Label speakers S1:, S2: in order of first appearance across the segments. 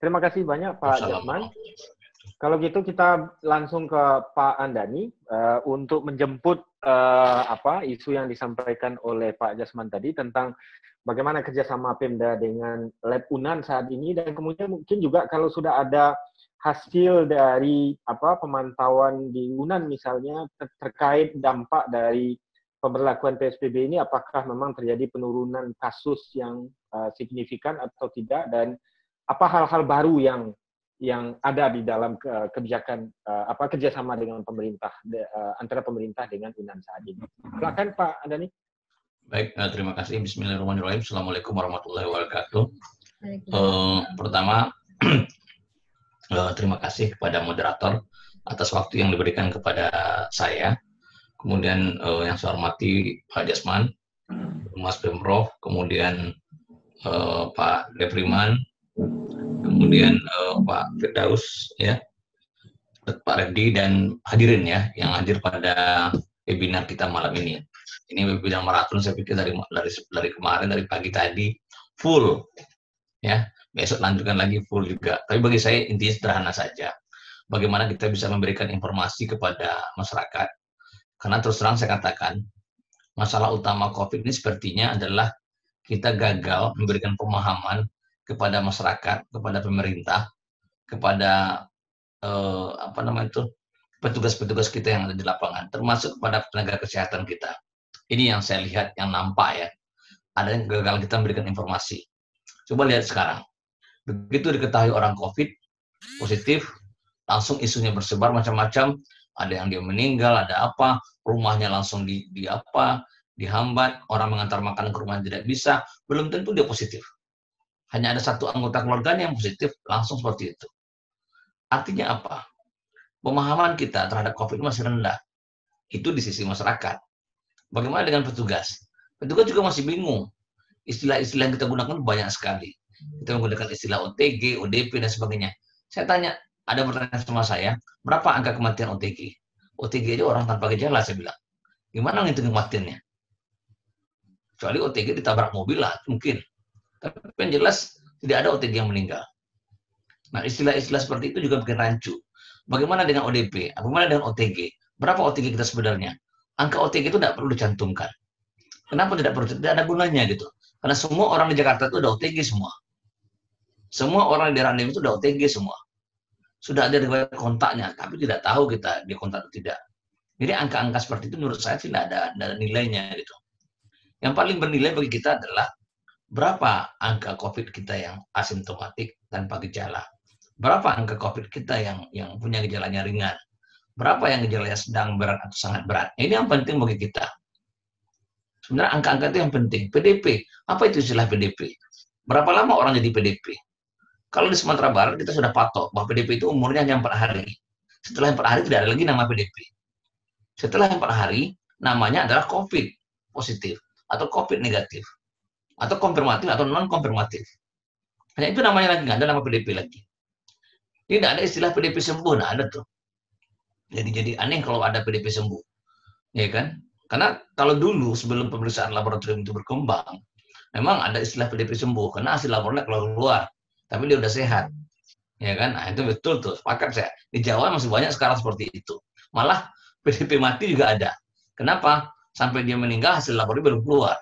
S1: Terima kasih banyak Pak Jasman. Kalau gitu kita langsung ke Pak Andani untuk menjemput isu yang disampaikan oleh Pak Jasman tadi tentang bagaimana kerjasama Pemda dengan Lab Unan saat ini, dan kemudian mungkin juga kalau sudah ada hasil dari pemantauan di Unan misalnya terkait dampak dari pemberlakuan PSBB ini, apakah memang terjadi penurunan kasus yang signifikan atau tidak, dan apa hal-hal baru yang ada di dalam kebijakan kerjasama dengan pemerintah antara pemerintah dengan Unan saat ini. Silakan Pak Andani.
S2: Baik, terima kasih. Bismillahirrahmanirrahim. Assalamualaikum warahmatullahi wabarakatuh. Pertama, terima kasih kepada moderator atas waktu yang diberikan kepada saya. Kemudian yang saya hormati Pak Jasman, Mas Pemprov, kemudian Pak Depriman, kemudian Pak Firdaus, ya, Pak Reddy, dan hadirin ya yang hadir pada webinar kita malam ini. Ini webinar maraton, saya pikir dari kemarin, dari pagi tadi full, ya. Besok lanjutkan lagi full juga. Tapi bagi saya intinya sederhana saja. Bagaimana kita bisa memberikan informasi kepada masyarakat. Karena terus terang saya katakan, masalah utama COVID ini sepertinya adalah kita gagal memberikan pemahaman kepada masyarakat, kepada pemerintah, kepada petugas-petugas kita yang ada di lapangan, termasuk kepada tenaga kesehatan kita. Ini yang saya lihat, yang nampak ya, ada yang gagal kita memberikan informasi. Coba lihat sekarang, begitu diketahui orang COVID positif, langsung isunya bersebar macam-macam. Ada yang dia meninggal, ada apa, rumahnya langsung dihambat, orang mengantar makanan ke rumah tidak bisa, belum tentu dia positif. Hanya ada satu anggota keluarganya yang positif, langsung seperti itu. Artinya apa? Pemahaman kita terhadap COVID masih rendah. Itu di sisi masyarakat. Bagaimana dengan petugas? Petugas juga masih bingung. Istilah-istilah yang kita gunakan banyak sekali. Kita menggunakan istilah OTG, ODP, dan sebagainya. Saya tanya, ada pertanyaan sama saya, berapa angka kematian OTG? OTG aja orang tanpa gejala, saya bilang. Gimana ngitung kematiannya? Kecuali OTG ditabrak mobil lah, mungkin. Tapi yang jelas, tidak ada OTG yang meninggal. Nah, istilah-istilah seperti itu juga bikin rancu. Bagaimana dengan ODP? Bagaimana dengan OTG? Berapa OTG kita sebenarnya? Angka OTG itu tidak perlu dicantumkan. Kenapa tidak perlu? Tidak ada gunanya gitu. Karena semua orang di Jakarta itu udah OTG semua. Semua orang di daerah itu udah OTG semua. Sudah ada riwayat kontaknya, tapi tidak tahu kita dia kontak atau tidak. Jadi angka-angka seperti itu menurut saya tidak ada nilainya gitu. Yang paling bernilai bagi kita adalah berapa angka COVID kita yang asimptomatik tanpa gejala. Berapa angka COVID kita yang punya gejalanya ringan. Berapa yang gejalanya sedang, berat, atau sangat berat. Ini yang penting bagi kita. Sebenarnya angka-angka itu yang penting. PDP, apa itu istilah PDP? Berapa lama orang jadi PDP? Kalau di Sumatera Barat kita sudah patok bahwa PDP itu umurnya hanya 4 hari. Setelah 4 hari tidak ada lagi nama PDP. Setelah 4 hari namanya adalah COVID positif atau COVID negatif atau konfirmatif atau non konfirmatif. Hanya itu namanya lagi, nggak ada nama PDP lagi. Tidak ada istilah PDP sembuh, nggak ada tuh. Jadi aneh kalau ada PDP sembuh, ya kan? Karena kalau dulu sebelum pemeriksaan laboratorium itu berkembang, memang ada istilah PDP sembuh karena hasil labornya keluar. Tapi dia udah sehat, ya kan? Nah, itu betul tuh, sepakat saya. Di Jawa masih banyak sekarang seperti itu. Malah PDP mati juga ada. Kenapa? Sampai dia meninggal hasil labornya baru keluar.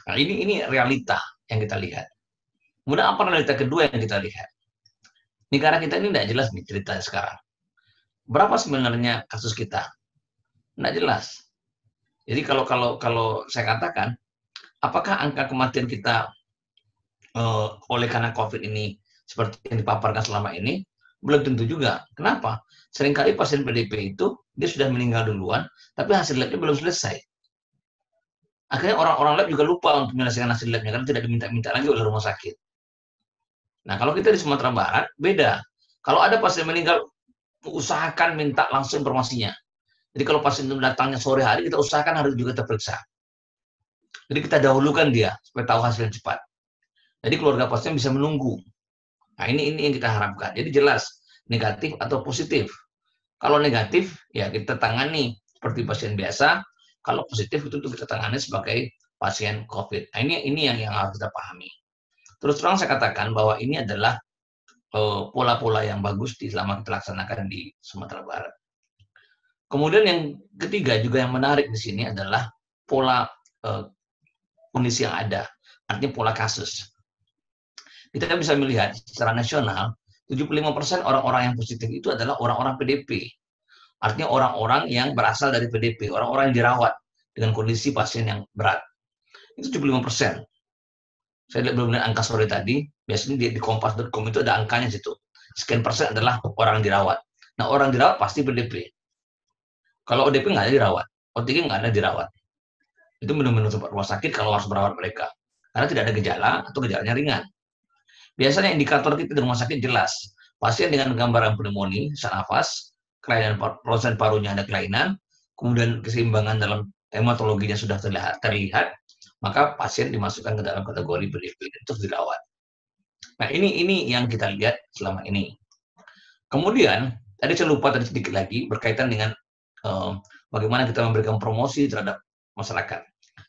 S2: Nah, ini realita yang kita lihat. Kemudian apa realita kedua yang kita lihat? Negara kita ini tidak jelas nih ceritanya sekarang. Berapa sebenarnya kasus kita? Tidak jelas. Jadi kalau saya katakan, apakah angka kematian kita oleh karena COVID ini seperti yang dipaparkan selama ini, belum tentu juga. Kenapa? Seringkali pasien PDP itu dia sudah meninggal duluan, tapi hasil labnya belum selesai. Akhirnya orang-orang lab juga lupa untuk menyelesaikan hasil labnya karena tidak diminta-minta lagi oleh rumah sakit. Nah, kalau kita di Sumatera Barat beda. Kalau ada pasien meninggal, usahakan minta langsung informasinya. Jadi kalau pasien itu datangnya sore hari, kita usahakan harus juga terperiksa. Jadi kita dahulukan dia supaya tahu hasilnya cepat. Jadi keluarga pasien bisa menunggu. Nah, ini yang kita harapkan. Jadi jelas negatif atau positif. Kalau negatif, ya kita tangani seperti pasien biasa. Kalau positif itu kita tangani sebagai pasien COVID. Nah, ini yang harus kita pahami. Terus terang saya katakan bahwa ini adalah pola-pola yang bagus selama kita laksanakan di Sumatera Barat. Kemudian yang ketiga juga yang menarik di sini adalah pola kondisi yang ada, artinya pola kasus. Kita bisa melihat secara nasional, 75% orang-orang yang positif itu adalah orang-orang PDP. Artinya orang-orang yang berasal dari PDP, orang-orang yang dirawat dengan kondisi pasien yang berat. Itu 75%. Saya belum lihat angka sore tadi, biasanya di kompas.com itu ada angkanya situ. Sekian persen adalah orang dirawat. Nah, orang dirawat pasti PDP. Kalau ODP nggak ada dirawat, OTG nggak ada dirawat. Itu benar-benar tempat rumah sakit kalau harus merawat mereka. Karena tidak ada gejala atau gejalanya ringan. Biasanya indikator kita di rumah sakit jelas. Pasien dengan gambaran pneumonia, sesak nafas, kelainan proses parunya ada kelainan, kemudian keseimbangan dalam hematologinya sudah terlihat, maka pasien dimasukkan ke dalam kategori PDP untuk dirawat. Nah, ini yang kita lihat selama ini. Kemudian, tadi saya lupa tadi sedikit lagi berkaitan dengan bagaimana kita memberikan promosi terhadap masyarakat.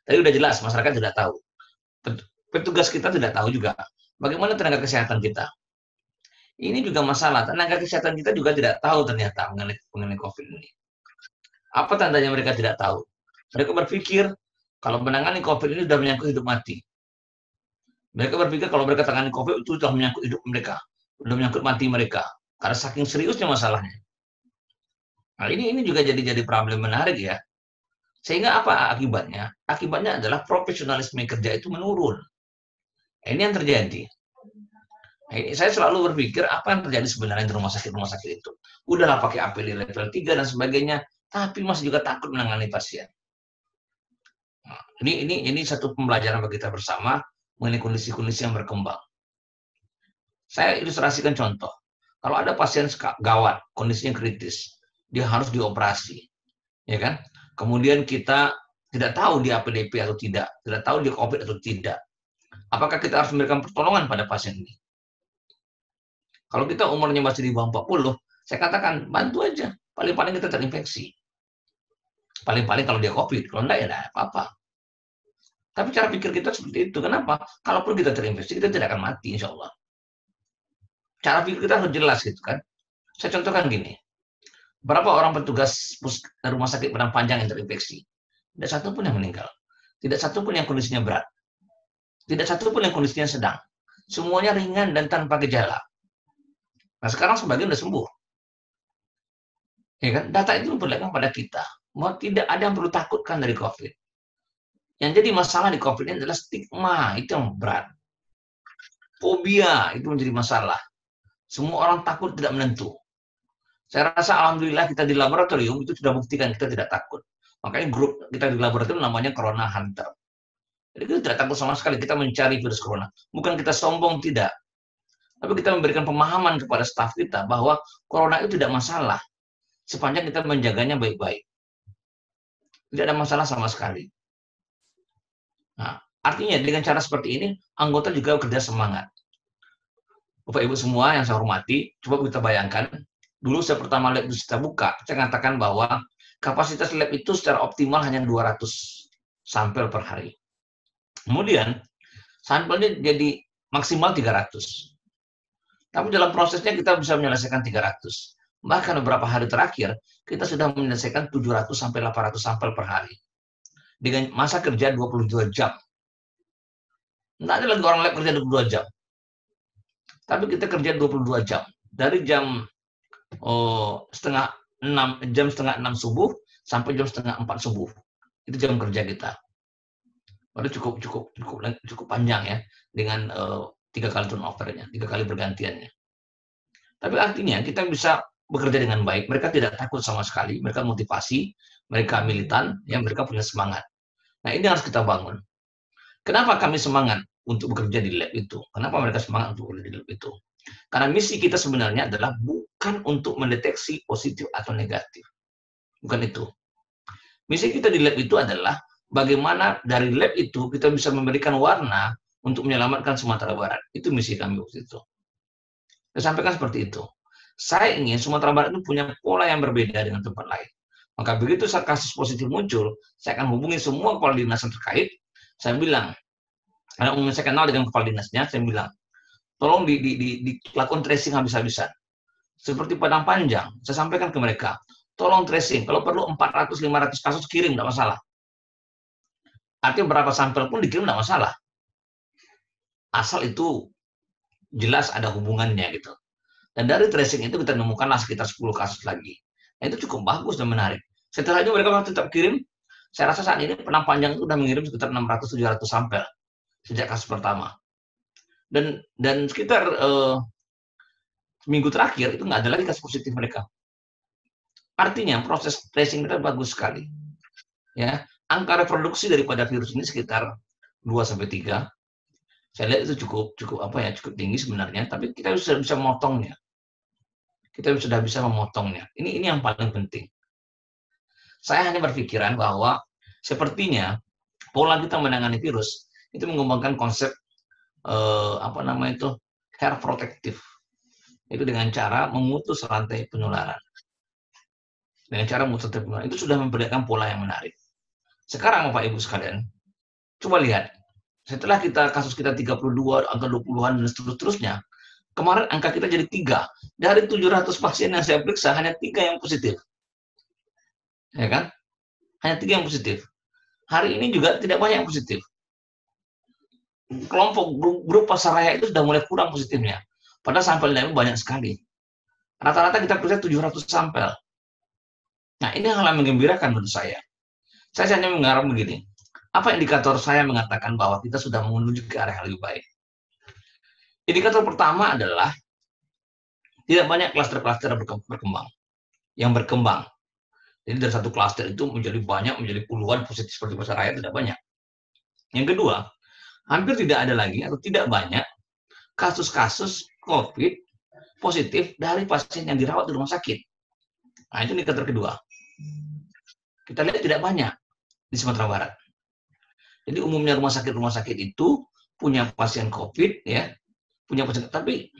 S2: Tadi udah jelas, masyarakat tidak tahu. Petugas kita tidak tahu juga bagaimana tenaga kesehatan kita. Ini juga masalah. Tenaga kesehatan kita juga tidak tahu ternyata mengenai COVID ini. Apa tandanya mereka tidak tahu? Mereka berpikir kalau menangani COVID ini sudah menyangkut hidup mati. Mereka berpikir kalau mereka tangani COVID itu sudah menyangkut hidup mereka, sudah menyangkut mati mereka. Karena saking seriusnya masalahnya. Nah, ini juga jadi problem menarik ya. Sehingga apa akibatnya? Akibatnya adalah profesionalisme kerja itu menurun. Nah, ini yang terjadi. Nah, saya selalu berpikir apa yang terjadi sebenarnya di rumah sakit itu. Udahlah pakai APD level 3 dan sebagainya, tapi masih juga takut menangani pasien. Nah, ini satu pembelajaran bagi kita bersama mengenai kondisi-kondisi yang berkembang. Saya ilustrasikan contoh. Kalau ada pasien gawat, kondisinya kritis, dia harus dioperasi, ya kan? Kemudian kita tidak tahu dia PDP atau tidak tahu dia COVID atau tidak. Apakah kita harus memberikan pertolongan pada pasien ini? Kalau kita umurnya masih di bawah 40, saya katakan bantu aja. Paling-paling kita terinfeksi. Paling-paling kalau dia COVID, kalau enggak ya enggak apa-apa. Tapi cara pikir kita seperti itu. Kenapa? Kalaupun kita terinfeksi, kita tidak akan mati, insya Allah. Cara pikir kita harus jelas gitu kan. Saya contohkan gini. Berapa orang petugas rumah sakit Padang Panjang yang terinfeksi? Tidak satu pun yang meninggal. Tidak satu pun yang kondisinya berat. Tidak satu pun yang kondisinya sedang. Semuanya ringan dan tanpa gejala. Nah, sekarang sebagian sudah sembuh. Ya kan? Data itu memperlihatkan pada kita bahwa tidak ada yang perlu takutkan dari COVID. Yang jadi masalah di COVID ini adalah stigma, itu yang berat. Fobia, itu menjadi masalah. Semua orang takut tidak menentu. Saya rasa alhamdulillah kita di laboratorium itu sudah buktikan kita tidak takut. Makanya grup kita di laboratorium namanya Corona Hunter. Jadi kita tidak takut sama sekali kita mencari virus corona. Bukan kita sombong, tidak. Tapi kita memberikan pemahaman kepada staf kita bahwa corona itu tidak masalah. Sepanjang kita menjaganya baik-baik. Tidak ada masalah sama sekali. Nah, artinya dengan cara seperti ini, anggota juga bekerja semangat. Bapak Ibu semua yang saya hormati, coba kita bayangkan, dulu saya pertama lab itu kita buka, saya katakan bahwa kapasitas lab itu secara optimal hanya 200 sampel per hari. Kemudian, sampelnya jadi maksimal 300. Tapi dalam prosesnya kita bisa menyelesaikan 300. Bahkan beberapa hari terakhir, kita sudah menyelesaikan 700 sampai 800 sampel per hari. Dengan masa kerja 22 jam. Tidak ada lagi orang lab kerja 22 jam. Tapi kita kerja 22 jam. Dari jam setengah 6 subuh sampai jam setengah 4 subuh. Itu jam kerja kita. Itu cukup panjang ya, dengan 3 kali turnover-nya, 3 kali bergantiannya. Tapi artinya kita bisa bekerja dengan baik. Mereka tidak takut sama sekali. Mereka motivasi, mereka militan, ya mereka punya semangat. Nah, ini harus kita bangun. Kenapa kami semangat untuk bekerja di lab itu? Kenapa mereka semangat untuk bekerja di lab itu? Karena misi kita sebenarnya adalah bukan untuk mendeteksi positif atau negatif. Bukan itu. Misi kita di lab itu adalah bagaimana dari lab itu kita bisa memberikan warna untuk menyelamatkan Sumatera Barat. Itu misi kami waktu itu. Saya sampaikan seperti itu. Saya ingin Sumatera Barat itu punya pola yang berbeda dengan tempat lain. Maka begitu kasus positif muncul, saya akan hubungi semua kepala dinas yang terkait. Saya bilang, karena umumnya saya kenal dengan kepala dinasnya, saya bilang, tolong dilakukan tracing habis-habisan. Seperti Padang Panjang, saya sampaikan ke mereka, tolong tracing, kalau perlu 400-500 kasus kirim, tidak masalah. Artinya berapa sampel pun dikirim tidak masalah. Asal itu jelas ada hubungannya gitu. Dan dari tracing itu kita menemukanlah sekitar 10 kasus lagi. Nah, itu cukup bagus dan menarik. Setelah itu mereka tetap kirim, saya rasa saat ini Padang Panjang itu sudah mengirim sekitar 600-700 sampel sejak kasus pertama. Dan sekitar minggu terakhir itu nggak ada lagi kasus positif mereka. Artinya proses tracing kita bagus sekali. Ya, angka reproduksi daripada virus ini sekitar 2-3. Saya lihat itu cukup tinggi sebenarnya, tapi kita sudah bisa memotongnya. Kita sudah bisa memotongnya. Ini yang paling penting. Saya hanya berpikiran bahwa sepertinya pola kita menangani virus itu mengembangkan konsep hair protective. Itu dengan cara memutus rantai penularan. Dengan cara memutus rantai penularan. Itu sudah memperlihatkan pola yang menarik. Sekarang Bapak Ibu sekalian, coba lihat. Setelah kasus kita 32, angka 20-an, dan seterusnya, kemarin angka kita jadi 3. Dari 700 pasien yang saya periksa, hanya 3 yang positif. Ya kan? Hanya 3 yang positif. Hari ini juga tidak banyak yang positif. Kelompok grup pasaraya itu sudah mulai kurang positifnya. Padahal sampelnya banyak sekali. Rata-rata kita periksa 700 sampel. Nah, ini hal yang menggembirakan menurut saya. Saya hanya mengharap begini. Apa indikator saya mengatakan bahwa kita sudah menuju ke arah yang lebih baik? Indikator pertama adalah tidak banyak klaster-klaster berkembang. Yang berkembang. Jadi dari satu klaster itu menjadi banyak, menjadi puluhan positif seperti pasaraya tidak banyak. Yang kedua, hampir tidak ada lagi atau tidak banyak kasus-kasus COVID positif dari pasien yang dirawat di rumah sakit. Nah, itu indikator kedua. Kita lihat tidak banyak di Sumatera Barat. Jadi umumnya rumah sakit itu punya pasien COVID, ya, punya pasien, tapi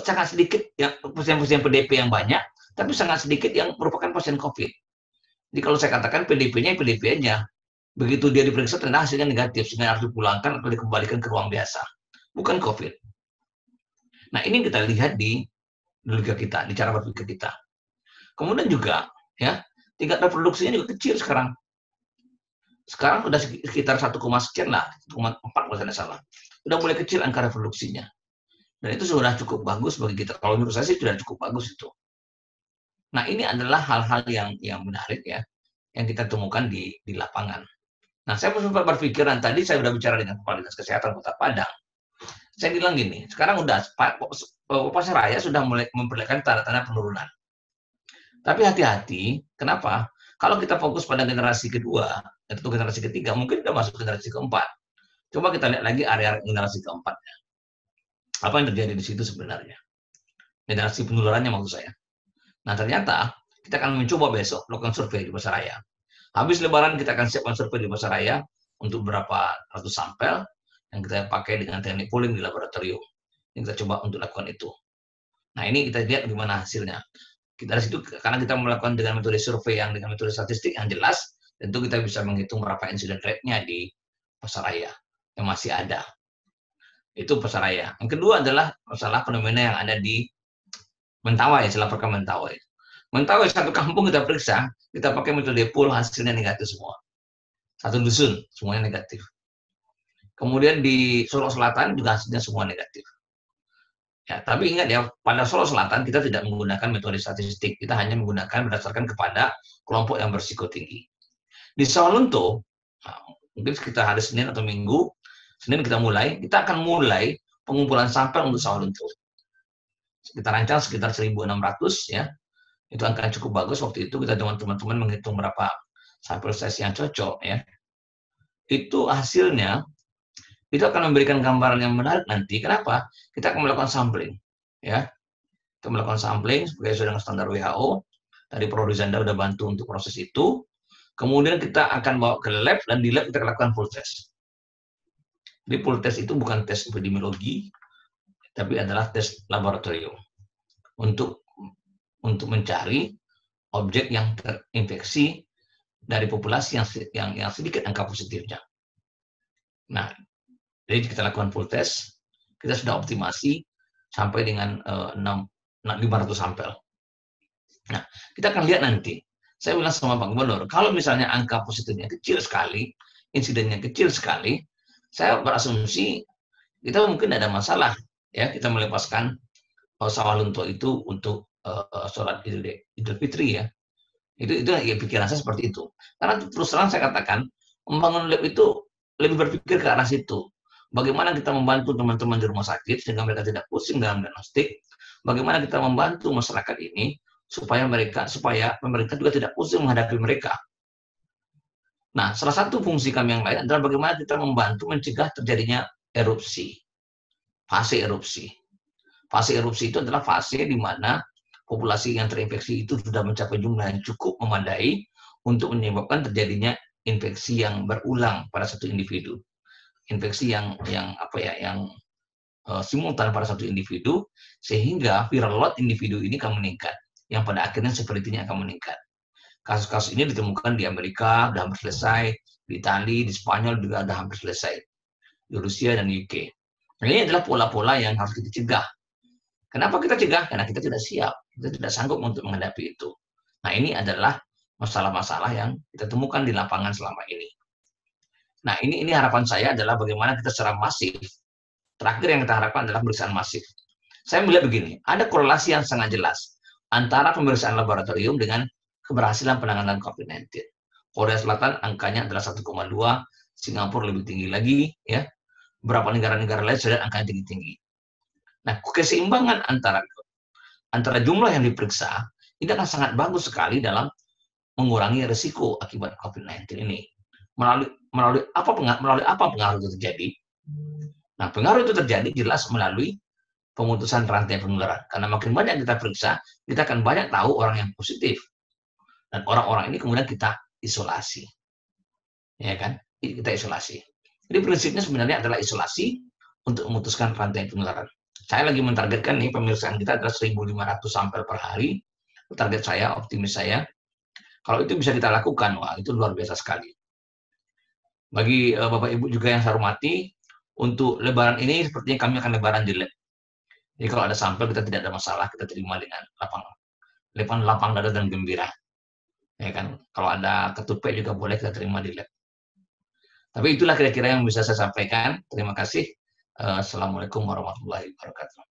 S2: sangat sedikit yang pasien-pasien PDP yang banyak, tapi sangat sedikit yang merupakan pasien COVID. Jadi kalau saya katakan PDP-nya, PDP-nya, begitu dia diperiksa ternyata hasilnya negatif, sehingga harus dipulangkan atau dikembalikan ke ruang biasa, bukan COVID. Nah, ini kita lihat di logika kita, di cara berpikir kita. Kemudian juga, ya, tingkat reproduksinya juga kecil sekarang. Sekarang sudah sekitar 1, sekian lah, 1,4 kalau saya salah. Sudah mulai kecil angka reproduksinya. Dan itu sudah cukup bagus bagi kita. Kalau menurut saya sih sudah cukup bagus itu. Nah, ini adalah hal-hal yang menarik ya, yang kita temukan di lapangan. Nah, saya sempat berpikiran, tadi saya sudah bicara dengan Kepala Dinas Kesehatan Kota Padang. Saya bilang gini, sekarang udah pasaraya sudah mulai memperlihatkan tanda-tanda penurunan. Tapi hati-hati, kenapa? Kalau kita fokus pada generasi kedua, atau generasi ketiga, mungkin kita masuk generasi keempat. Coba kita lihat lagi area generasi keempatnya. Apa yang terjadi di situ sebenarnya? Generasi penularannya maksud saya. Nah, ternyata kita akan mencoba besok melakukan survei di pasaraya. Habis Lebaran kita akan siapkan survei di pasaraya untuk berapa ratus sampel yang kita pakai dengan teknik pooling di laboratorium. Yang kita coba untuk lakukan itu. Nah, ini kita lihat gimana hasilnya. Kita dari situ, karena kita melakukan dengan metode survei dengan metode statistik yang jelas, tentu kita bisa menghitung berapa incident rate-nya di pasaraya yang masih ada. Itu pasaraya. Yang kedua adalah masalah fenomena yang ada di Mentawai, Selapaka Mentawai. Mentawai satu kampung kita periksa, kita pakai metode pool, hasilnya negatif semua. Satu dusun, semuanya negatif. Kemudian di Solo Selatan juga hasilnya semua negatif. Ya, tapi ingat ya, pada Solo Selatan kita tidak menggunakan metode statistik, kita hanya menggunakan berdasarkan kepada kelompok yang berisiko tinggi. Di Sawalunto, mungkin sekitar hari Senin atau Minggu, Senin kita akan mulai pengumpulan sampel untuk Sawalunto. Kita rancang sekitar 1.600 ya, itu angka yang cukup bagus. Waktu itu kita dengan teman-teman menghitung berapa sampel size yang cocok ya. Itu hasilnya itu akan memberikan gambaran yang menarik nanti. Kenapa? Kita akan melakukan sampling, ya. Kita melakukan sampling sesuai dengan standar WHO. Tadi Prof. Rizanda sudah bantu untuk proses itu. Kemudian kita akan bawa ke lab dan di lab kita lakukan full test. Jadi full test itu bukan tes epidemiologi, tapi adalah tes laboratorium untuk mencari objek yang terinfeksi dari populasi yang sedikit angka positifnya. Nah, jadi kita lakukan full test, Kita sudah optimasi sampai dengan 500 sampel. Nah, kita akan lihat nanti. Saya bilang sama Pak Gubernur, kalau misalnya angka positifnya kecil sekali, insidennya kecil sekali, saya berasumsi kita mungkin ada masalah ya kita melepaskan sawah lunto itu untuk sholat Idul Fitri ya. Itu ya, pikiran saya seperti itu. Karena terus terang saya katakan membangun lab itu lebih berpikir ke arah situ. Bagaimana kita membantu teman-teman di rumah sakit sehingga mereka tidak pusing dalam diagnostik. Bagaimana kita membantu masyarakat ini supaya pemerintah juga tidak pusing menghadapi mereka. Nah, salah satu fungsi kami yang lain adalah bagaimana kita membantu mencegah terjadinya erupsi. Fase erupsi. Fase erupsi itu adalah fase di mana populasi yang terinfeksi itu sudah mencapai jumlah yang cukup memadai untuk menyebabkan terjadinya infeksi yang berulang pada satu individu. Infeksi yang simultan pada satu individu, sehingga viral load individu ini akan meningkat, yang pada akhirnya severity-nya akan meningkat. Kasus-kasus ini ditemukan di Amerika, sudah hampir selesai, di Italia, di Spanyol juga sudah hampir selesai, di Rusia dan UK. Nah, ini adalah pola-pola yang harus kita cegah. Kenapa kita cegah? Karena kita tidak siap, kita tidak sanggup untuk menghadapi itu. Nah, ini adalah masalah-masalah yang kita temukan di lapangan selama ini. Nah, ini harapan saya adalah bagaimana kita secara masif. Terakhir yang kita harapkan adalah pemeriksaan masif. Saya melihat begini, ada korelasi yang sangat jelas antara pemeriksaan laboratorium dengan keberhasilan penanganan COVID-19. Korea Selatan angkanya adalah 1,2, Singapura lebih tinggi lagi, ya. Beberapa negara-negara lain sudah angkanya tinggi-tinggi. Nah, keseimbangan antara jumlah yang diperiksa ini akan sangat bagus sekali dalam mengurangi risiko akibat COVID-19 ini. Melalui apa pengaruh itu terjadi? Nah, pengaruh itu terjadi jelas melalui pemutusan rantai penularan. Karena makin banyak kita periksa, kita akan banyak tahu orang yang positif. Dan orang-orang ini kemudian kita isolasi. Ya kan? Kita isolasi. Jadi prinsipnya sebenarnya adalah isolasi untuk memutuskan rantai penularan. Saya lagi mentargetkan nih pemeriksaan kita adalah 1.500 sampel per hari. Target saya, optimis saya. Kalau itu bisa kita lakukan, wah itu luar biasa sekali. Bagi Bapak Ibu juga yang saya hormati, untuk lebaran ini sepertinya kami akan lebaran di lab. Jadi kalau ada sampel kita tidak ada masalah, kita terima dengan lapang dada dan gembira. Ya kan? Kalau ada ketupat juga boleh kita terima di lab. Tapi itulah kira-kira yang bisa saya sampaikan. Terima kasih. Assalamualaikum warahmatullahi wabarakatuh.